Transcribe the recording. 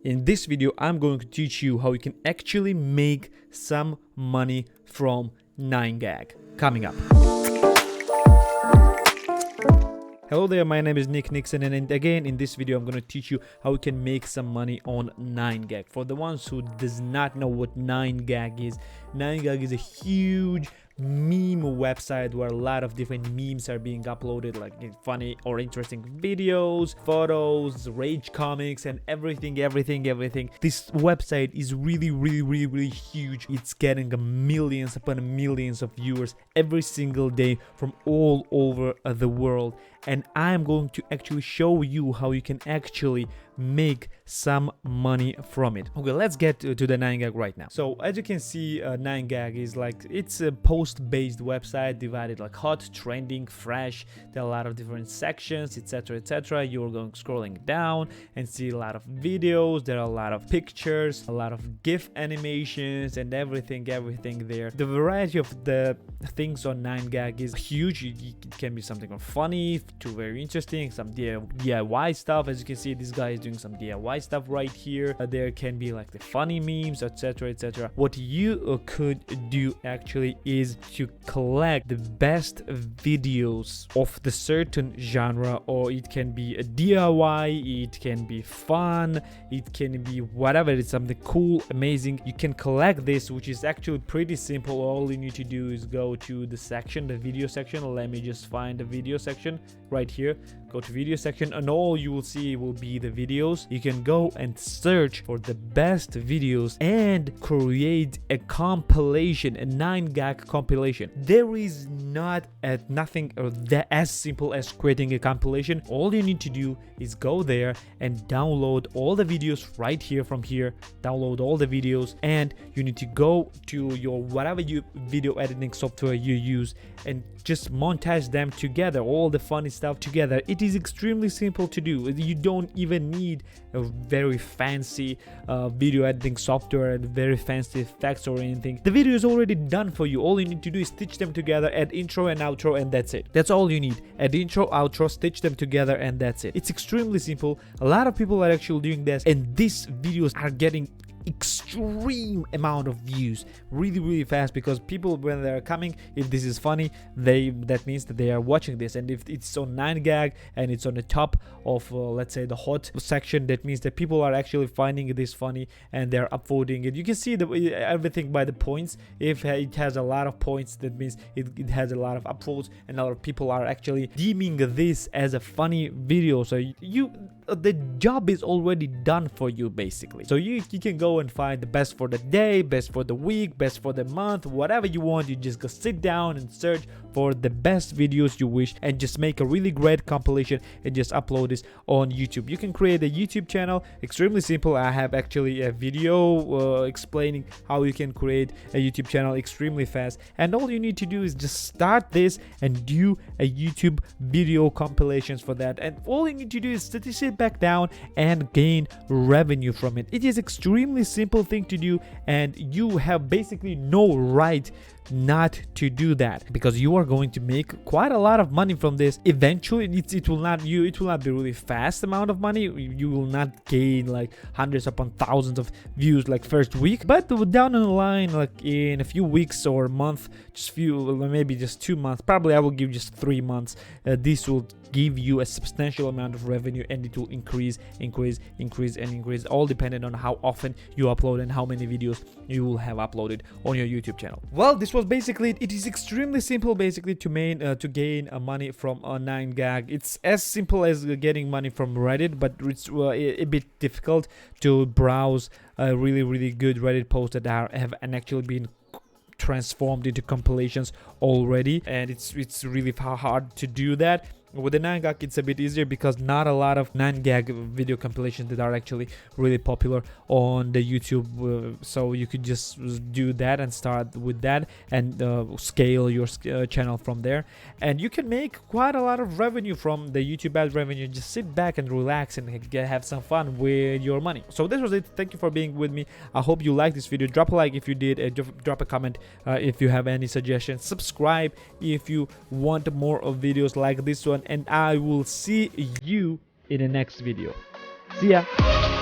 In this video, I'm going to teach you how you can actually make some money from 9gag. Coming up. Hello there, my name is NickNyxson, and again in this video I'm going to teach you how you can make some money on 9gag. For the ones who does not know what 9gag is, 9gag is a huge meme website where a lot of different memes are being uploaded, like funny or interesting videos, photos, rage comics, and everything. This website is really huge. It's getting millions upon millions of viewers every single day from all over the world, and I'm going to actually show you how you can actually make some money from it. Okay, let's get to the 9gag right now. So as you can see, 9gag is like, it's a post-based website divided like hot, trending, fresh. There are a lot of different sections, etc. You're going scrolling down and see a lot of videos. There are a lot of pictures, a lot of GIF animations, and everything there. The variety of the things on 9gag is huge. It can be something funny to very interesting, some DIY stuff. As you can see, this guy is doing some DIY stuff right here. There can be like the funny memes, etc. What you could do actually is to collect the best videos of the certain genre, or it can be a DIY, it can be fun, it can be whatever. It's something cool, amazing. You can collect this, which is actually pretty simple. All you need to do is go to the section, the video section. Let me just find the video section right here. Go to video section, and all you will see will be the videos. You can go and search for the best videos and create a compilation, a 9gag compilation. There is nothing as simple as creating a compilation. All you need to do is go there and download all the videos right here from here. Download all the videos, and you need to go to your whatever video editing software you use and just montage them together, all the funny stuff together. It is extremely simple to do. You don't even need a very fancy video editing software and very fancy effects or anything. The video is already done for you. All you need to do is stitch them together, add intro and outro, and that's it. That's all you need. Add intro, outro, stitch them together, and that's it. It's extremely simple. A lot of people are actually doing this, and these videos are getting extreme amount of views really fast, because people, when they're coming, if this is funny, that means that they are watching this. And if it's on 9gag and it's on the top of let's say the hot section, that means that people are actually finding this funny and they're upvoting it. You can see everything by the points. If it has a lot of points, that means it has a lot of upvotes, and a lot of people are actually deeming this as a funny video. So the job is already done for you basically. So you can go and find the best for the day, best for the week, best for the month, whatever you want. You just go sit down and search for the best videos you wish, and just make a really great compilation and just upload this on YouTube. You can create a YouTube channel. Extremely simple. I have actually a video explaining how you can create a YouTube channel extremely fast, and all you need to do is just start this and do a YouTube video compilations for that, and all you need to do is sit back down and gain revenue from it. It is extremely simple thing to do, and you have basically no right not to do that, because you are going to make quite a lot of money from this. Eventually it will not be really fast amount of money. You will not gain like hundreds upon thousands of views like first week, but down the line, like in a few weeks or a month, maybe just 2 months, probably I will give just 3 months, this will give you a substantial amount of revenue, and it will increase, all depending on how often you upload and how many videos you will have uploaded on your YouTube channel. Well, this was basically it. It is extremely simple basically to gain money from 9gag. It's as simple as getting money from Reddit, but it's a bit difficult to browse really good Reddit posts that have actually been transformed into compilations already, and it's really hard to do that. With the 9gag, it's a bit easier because not a lot of 9gag video compilations that are actually really popular on the YouTube. So you could just do that and start with that and scale your channel from there. And you can make quite a lot of revenue from the YouTube ad revenue. Just sit back and relax and have some fun with your money. So this was it. Thank you for being with me. I hope you liked this video. Drop a like if you did. Drop a comment if you have any suggestions. Subscribe if you want more of videos like this one. And I will see you in the next video. See ya.